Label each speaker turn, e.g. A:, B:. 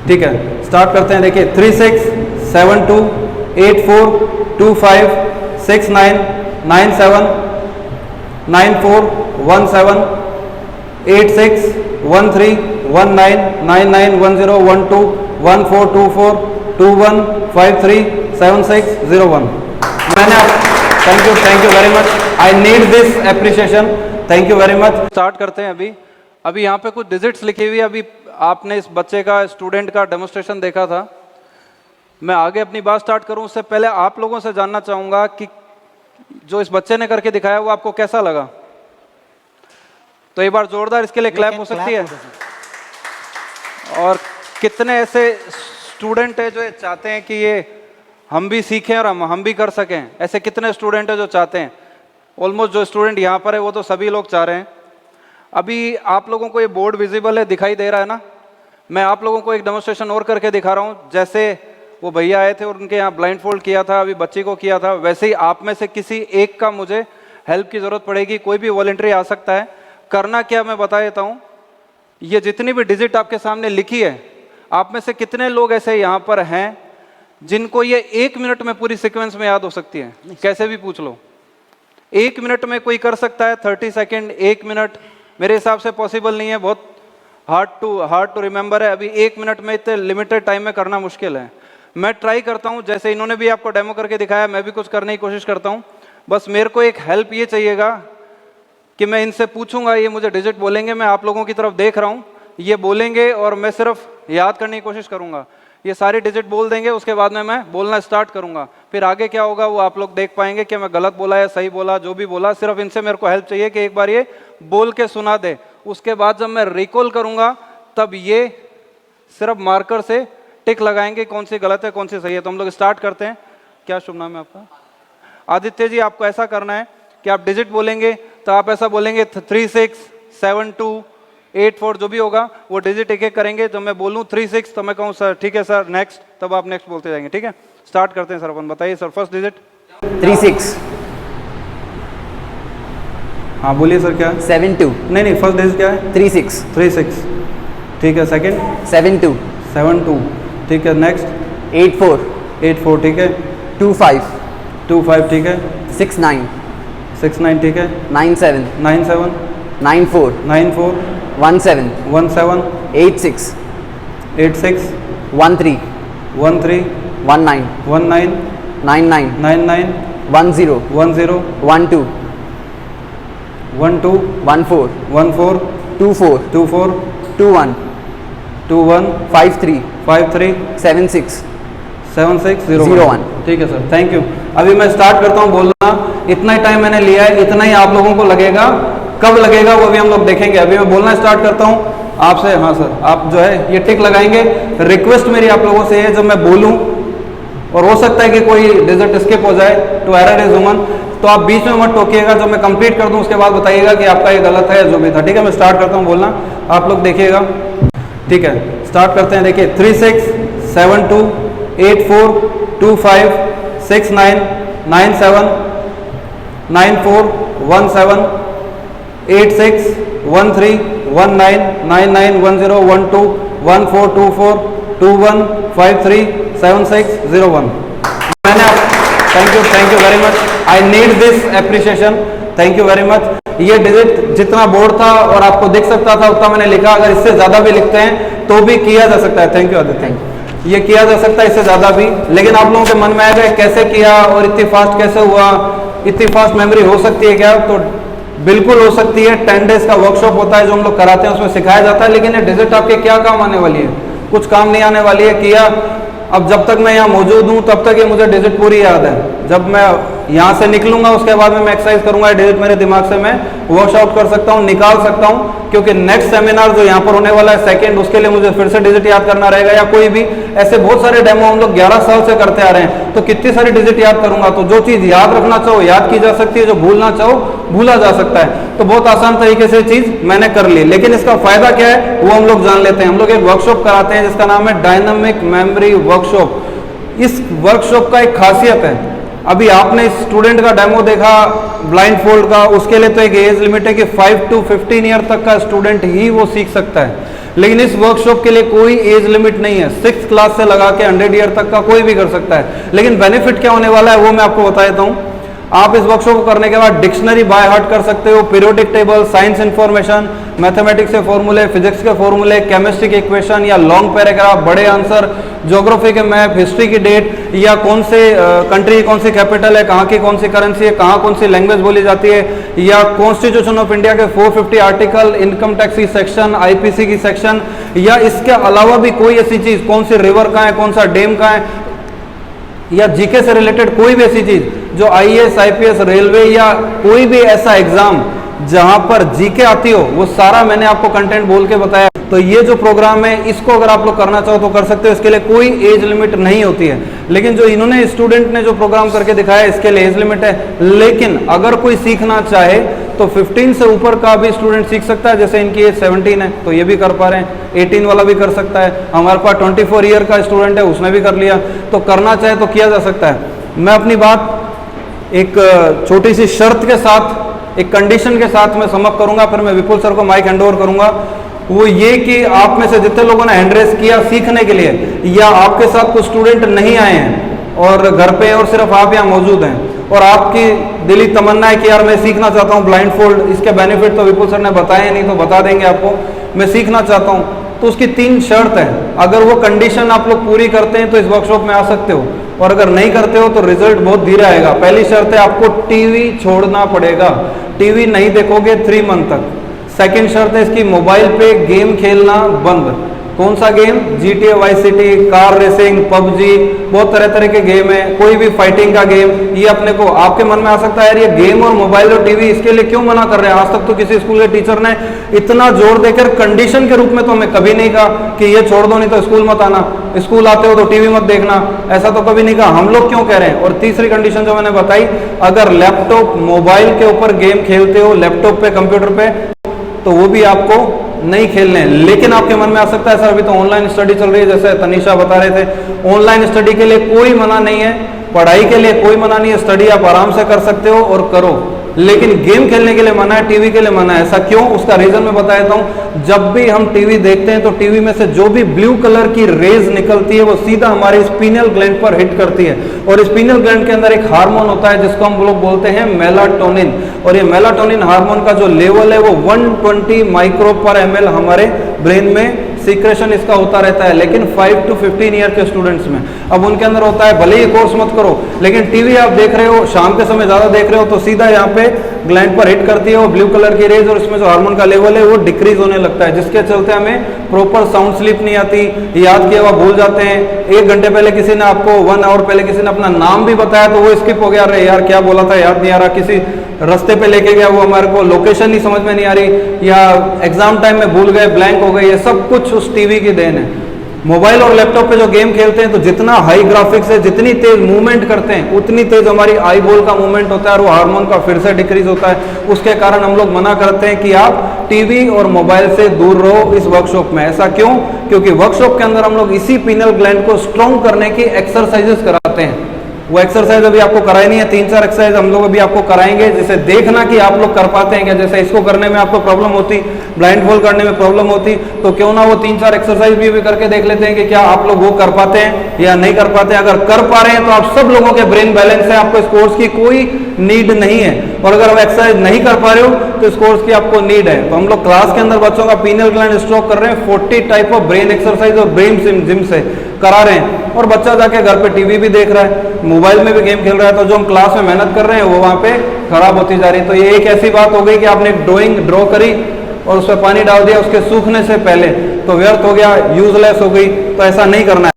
A: ठीक है, स्टार्ट करते हैं। देखिए 3 6 7 2 8 4 2 5 6 9 9 7 9 4 1 7 8 6 1 3 1 9 9 9 1 0 1 2 1 4 2 4 2 1 5 3 7 6 0 1। मैंने thank you very much, I need this appreciation, thank you very much. Start करते हैं। अभी यहाँ पे कुछ डिजिट्स लिखी हुई है। अभी आपने इस बच्चे का, स्टूडेंट का डेमोन्स्ट्रेशन देखा था। मैं आगे अपनी बात स्टार्ट करूं उससे पहले आप लोगों से जानना चाहूंगा कि जो इस बच्चे ने करके दिखाया वो आपको कैसा लगा। तो एक बार जोरदार इसके लिए क्लैप हो सकती है। और कितने ऐसे स्टूडेंट है जो ये चाहते हैं कि ये हम भी सीखें और हम भी कर सकें। ऐसे कितने स्टूडेंट है जो चाहते हैं। ऑलमोस्ट जो स्टूडेंट यहाँ पर है वो तो सभी लोग चाह रहे हैं। अभी आप लोगों को ये बोर्ड विजिबल है, दिखाई दे रहा है ना। मैं आप लोगों को एक डेमोन्स्ट्रेशन और करके दिखा रहा हूँ। जैसे वो भैया आए थे और उनके यहाँ ब्लाइंड फोल्ड किया था, अभी बच्ची को किया था, वैसे ही आप में से किसी एक का मुझे हेल्प की ज़रूरत पड़ेगी। कोई भी वॉलंटरी आ सकता है। करना क्या मैं बता देता हूँ। ये जितनी भी डिजिट आपके सामने लिखी है, आप में से कितने लोग ऐसे यहाँ पर हैं जिनको ये 1 मिनट में पूरी सीक्वेंस में याद हो सकती है। कैसे भी पूछ लो, 1 मिनट में कोई कर सकता है। 30 सेकेंड, 1 मिनट मेरे हिसाब से पॉसिबल नहीं है, बहुत हार्ड टू रिमेंबर है। अभी 1 मिनट में इतने लिमिटेड टाइम में करना मुश्किल है। मैं ट्राई करता हूं, जैसे इन्होंने भी आपको डेमो करके दिखाया, मैं भी कुछ करने की कोशिश करता हूं। बस मेरे को एक हेल्प ये चाहिएगा कि मैं इनसे पूछूंगा, ये मुझे डिजिट बोलेंगे, मैं आप लोगों की तरफ देख रहा हूं, ये बोलेंगे और मैं सिर्फ याद करने की कोशिश करूंगा। ये सारी डिजिट बोल देंगे, उसके बाद में मैं बोलना स्टार्ट करूंगा। फिर आगे क्या होगा वो आप लोग देख पाएंगे कि मैं गलत बोला या सही बोला, जो भी बोला। सिर्फ इनसे मेरे को हेल्प चाहिए कि एक बार ये बोल के सुना दे। उसके बाद जब मैं रिकॉल करूंगा तब ये सिर्फ मार्कर से टिक लगाएंगे कौन सी गलत है कौन सी सही है। तो हम लोग स्टार्ट करते हैं। क्या शुभ नाम है आपका? आदित्य जी। आपको ऐसा करना है कि आप डिजिट बोलेंगे तो आप ऐसा बोलेंगे 3 6 7 2 8 4, जो भी होगा वो डिजिट एक एक करेंगे। तो मैं बोलूँ 3 6 तो मैं कहूँ सर ठीक है सर नेक्स्ट, तब आप नेक्स्ट बोलते जाएंगे। ठीक है, स्टार्ट करते हैं सर अपन। बताइए सर, फर्स्ट डिजिट
B: 3 6।
A: हाँ बोलिए सर। क्या?
B: 7 2।
A: नहीं, फर्स्ट डिजिट क्या है?
B: 3 6।
A: 3 6, ठीक है। सेकंड
B: 7 2।
A: 7 2, ठीक है। नेक्स्ट
B: 8 4।
A: 8 4, ठीक है।
B: 2 5।
A: 2 5, ठीक है।
B: 6 9।
A: 6 9, ठीक है।
B: 9 7।
A: 9 7,
B: 9 4।
A: 9 4,
B: 1 7।
A: 1 7,
B: 8 6।
A: 8 6,
B: 1 3।
A: 1 3,
B: 1 9।
A: 1 9,
B: 9 9।
A: 9 9,
B: 1 0।
A: 1 0,
B: 1 2।
A: 1 2,
B: 1 4।
A: 1 4,
B: 2 4।
A: 2 4,
B: 2 1।
A: 2 1,
B: 5 3।
A: 5 3,
B: 7 6।
A: 7 6 0
B: 0
A: 1।
B: 1।
A: ठीक है सर, थैंक यू। अभी मैं स्टार्ट करता हूँ बोलना। इतना ही टाइम मैंने लिया है, इतना ही आप लोगों को लगेगा। कब लगेगा वो भी हम लोग देखेंगे। अभी मैं बोलना स्टार्ट करता हूँ आपसे। हाँ सर, आप जो है ये टिक लगाएंगे। रिक्वेस्ट मेरी आप लोगों से है, जब मैं बोलूँ और हो सकता है कि कोई डिजिट स्किप हो जाए, टू एरर इज ह्यूमन, तो आप बीच में मत टोकिएगा। जब मैं कंप्लीट कर दूं उसके बाद बताइएगा कि आपका ये गलत है या जो भी था। ठीक है, मैं स्टार्ट करता हूँ बोलना, आप लोग देखिएगा। ठीक है, स्टार्ट करते हैं। देखिए 3 6 7 2 8 4 2 5 6 9 9 7 9 4 1 7 8 6 1 3 1 9 9 9 1 0 1 2 1 4 2 4 2 1 5 3 7 6 0 1। मैंने thank you very much, I need this appreciation, thank you very much. ये डिजिट जितना बोर्ड था और आपको दिख सकता था उतना मैंने लिखा। अगर इससे ज़्यादा भी लिखते हैं तो भी किया जा सकता है। थैंक यू आदित्य, ये किया जा सकता है इससे ज़्यादा भी। लेकिन आप लोगों के मन में आएगा कैसे किया और इतनी फास्ट कैसे हुआ, इतनी फास्ट मेमोरी हो सकती है क्या? तो बिल्कुल हो सकती है। 10 डेज का वर्कशॉप होता है जो हम लोग कराते हैं, उसमें सिखाया जाता है। लेकिन ये डिजिट आपके क्या काम आने वाली है? कुछ काम नहीं आने वाली है। किया अब जब तक मैं यहाँ मौजूद हूँ तब तक ये मुझे डिजिट पूरी याद है। जब मैं यहाँ से निकलूंगा उसके बाद में मैं एक्सरसाइज करूंगा, डिजिट मेरे दिमाग से मैं वॉश आउट कर सकता हूँ, निकाल सकता हूँ। क्योंकि नेक्स्ट सेमिनार जो यहाँ पर होने वाला है सेकंड, उसके लिए मुझे फिर से डिजिट याद करना रहेगा। या कोई भी ऐसे बहुत सारे डेमो हम लोग 11 साल से करते आ रहे हैं, तो कितनी सारी डिजिट याद करूंगा। तो जो चीज़ याद रखना चाहो याद की जा सकती है, जो भूलना चाहो भूला जा सकता है। तो बहुत आसान तरीके से चीज़ मैंने कर ली। लेकिन इसका फायदा क्या है वो हम लोग जान लेते हैं। हम लोग एक वर्कशॉप कराते हैं जिसका नाम है डायनामिक मेमोरी वर्कशॉप। इस वर्कशॉप का एक खासियत है, अभी आपने स्टूडेंट का डेमो देखा ब्लाइंड फोल्ड का, उसके लिए तो एक एज लिमिट है कि 5 to 15 ईयर तक का स्टूडेंट ही वो सीख सकता है। लेकिन इस वर्कशॉप के लिए कोई एज लिमिट नहीं है, 6th क्लास से लगा के 100 ईयर तक का कोई भी कर सकता है। लेकिन बेनिफिट क्या होने वाला है वो मैं आपको बता देता हूँ। आप इस वर्कशॉप को करने के बाद डिक्शनरी बाय हार्ट कर सकते हो, periodic table, science information, mathematics के फॉर्मूले, फिजिक्स के फॉर्मूले, केमिस्ट्री के इक्वेशन या लॉन्ग पैराग्राफ, बड़े आंसर, ज्योग्राफी के मैप, हिस्ट्री की डेट, या कौन से कंट्री की कौन सी कैपिटल है, कहाँ की कौन सी करेंसी है, कहाँ कौन सी लैंग्वेज बोली जाती है, या कॉन्स्टिट्यूशन ऑफ इंडिया के 450 आर्टिकल, इनकम टैक्स की सेक्शन, आईपीसी की सेक्शन, या इसके अलावा भी कोई ऐसी चीज, कौन सी रिवर कहाँ है, कौन सा डैम कहाँ है, या जीके से रिलेटेड कोई भी ऐसी चीज जो आईएएस, आईपीएस, रेलवे या कोई भी ऐसा एग्जाम जहां पर जीके आती हो, वो सारा मैंने आपको कंटेंट बोल के बताया। तो ये जो प्रोग्राम है इसको अगर आप लोग करना चाहो तो कर सकते हो, इसके लिए कोई एज लिमिट नहीं होती है। लेकिन जो इन्होंने स्टूडेंट ने जो प्रोग्राम करके दिखाया इसके लिए एज लिमिट है। लेकिन अगर कोई सीखना चाहे तो 15 से ऊपर का भी स्टूडेंट सीख सकता है। जैसे इनकी एज 17 है तो ये भी कर पा रहे हैं, 18 वाला भी कर सकता है, हमारे पास 24 ईयर का स्टूडेंट है उसने भी कर लिया। तो करना चाहे तो किया जा सकता है। मैं अपनी बात एक छोटी सी शर्त के साथ, एक कंडीशन के साथ मैं समअप करूंगा, फिर मैं विपुल सर को माइक हैंड ओवर करूंगा। वो ये कि आप में से जितने लोगों ने हैंड रेस किया सीखने के लिए, या आपके साथ कुछ स्टूडेंट नहीं आए हैं और घर पे और सिर्फ आप यहाँ मौजूद हैं और आपकी दिली तमन्ना है कि यार मैं सीखना चाहता हूँ ब्लाइंड फोल्ड, इसके बेनिफिट तो विपुल सर ने बताए नहीं तो बता देंगे आपको, मैं सीखना चाहता हूँ, तो उसकी 3 शर्त है। अगर वो कंडीशन आप लोग पूरी करते हैं तो इस वर्कशॉप में आ सकते हो, और अगर नहीं करते हो तो रिजल्ट बहुत धीरे आएगा। पहली शर्त है आपको टीवी छोड़ना पड़ेगा, टीवी नहीं देखोगे 3 मंथ तक। सेकंड शर्त है इसकी मोबाइल पे गेम खेलना बंद। कौन सा game? GTA Vice City, car racing, PUBG, बहुत तरह तरह के गेम है, कोई भी फाइटिंग का गेम। ये अपने को आपके मन में आ सकता है यार ये गेम और मोबाइल और टीवी इसके लिए क्यों मना कर रहे हैं, आज तक तो किसी स्कूल के टीचर ने इतना जोर देकर कंडीशन के रूप में तो हमें कभी नहीं कहा कि ये छोड़ दो नहीं तो स्कूल मत आना, स्कूल आते हो तो टीवी मत देखना, ऐसा तो कभी नहीं कहा। हम लोग क्यों कह रहे हैं? और तीसरी कंडीशन जो मैंने बताई, अगर लैपटॉप मोबाइल के ऊपर गेम खेलते हो, लैपटॉप पे कंप्यूटर पे, तो वो भी आपको नहीं खेलने हैं। लेकिन आपके मन में आ सकता है सर अभी तो ऑनलाइन स्टडी चल रही है, जैसे तनीषा बता रहे थे, ऑनलाइन स्टडी के लिए कोई मना नहीं है, पढ़ाई के लिए कोई मना नहीं है, स्टडी आप आराम से कर सकते हो और करो, लेकिन गेम खेलने के लिए मना है, टीवी के लिए मना है। ऐसा क्यों? उसका रीजन मैं बता देता हूँ। जब भी हम टीवी देखते हैं तो टीवी में से जो भी ब्लू कलर की रेज निकलती है वो सीधा हमारे स्पिनियल ग्लैंड पर हिट करती है, और स्पिनियल ग्लैंड के अंदर एक हार्मोन होता है जिसको हम लोग बोलते हैं मेलाटोनिन, और ये मेलाटोनिन हार्मोन का जो लेवल है वो 120 माइक्रो पर ml हमारे ब्रेन में सीक्रेशन इसका होता रहता है। लेकिन 5 to 15 ईयर के स्टूडेंट्स में अब उनके अंदर होता है, भले ही कोर्स मत करो लेकिन टीवी आप देख रहे हो, शाम के समय ज़्यादा देख रहे हो तो सीधा यहाँ पे ग्लैंड पर हिट करती है वो ब्लू कलर की रेज, और इसमें जो हार्मोन का लेवल है वो डिक्रीज होने लगता है, जिसके चलते हमें प्रॉपर साउंड स्लीप नहीं आती, याद किया हुआ भूल जाते हैं। 1 घंटे पहले किसी ने आपको 1 आवर पहले किसी ने अपना नाम भी बताया तो वो स्किप हो गया, अरे यार क्या बोला था याद नहीं आ रहा, किसी रास्ते पे लेके गया वो हमारे को लोकेशन नहीं समझ में नहीं आ रही, या एग्जाम टाइम में भूल गए, ब्लैंक हो गए, ये सब कुछ उस टीवी की देन है। मोबाइल और लैपटॉप पे जो गेम खेलते हैं तो जितना हाई ग्राफिक्स है, जितनी तेज मूवमेंट करते हैं उतनी तेज हमारी आई बॉल का मूवमेंट होता है और वो हार्मोन का फिर से डिक्रीज होता है। उसके कारण हम लोग मना करते हैं कि आप टीवी और मोबाइल से दूर रहो इस वर्कशॉप में। ऐसा क्यों? क्योंकि वर्कशॉप के अंदर हम लोग इसी पिनियल ग्लैंड को स्ट्रॉन्ग करने की एक्सरसाइजेस कराते हैं। वो एक्सरसाइज अभी आपको कराई नहीं है, 3-4 एक्सरसाइज हम लोग अभी आपको कराएंगे, जिसे देखना कि आप लोग कर पाते हैं क्या। जैसे इसको करने में आपको प्रॉब्लम होती, ब्लाइंड फोल्ड करने में प्रॉब्लम होती, तो क्यों ना वो 3-4 एक्सरसाइज भी करके देख लेते हैं कि क्या आप लोग वो कर पाते हैं या नहीं कर पाते हैं। अगर कर पा रहे हैं तो आप सब लोगों के ब्रेन बैलेंस है, आपको इस कोर्स की कोई नीड नहीं है, और अगर आप एक्सरसाइज नहीं कर पा रहे हो तो इस कोर्स की आपको नीड है। तो हम लोग क्लास के अंदर बच्चों का पिनियल ग्लैंड स्ट्रोक कर रहे हैं, 40 टाइप ऑफ ब्रेन एक्सरसाइज और ब्रेन जिम से करा रहे हैं, और बच्चा जाके घर पे टीवी भी देख रहा है, मोबाइल में भी गेम खेल रहा है, तो जो हम क्लास में मेहनत कर रहे हैं वो वहाँ पे खराब होती जा रही है। तो ये एक ऐसी बात हो गई कि आपने एक ड्राइंग ड्रॉ करी और उस पर पानी डाल दिया, उसके सूखने से पहले तो व्यर्थ हो गया, यूजलेस हो गई, तो ऐसा नहीं करना है।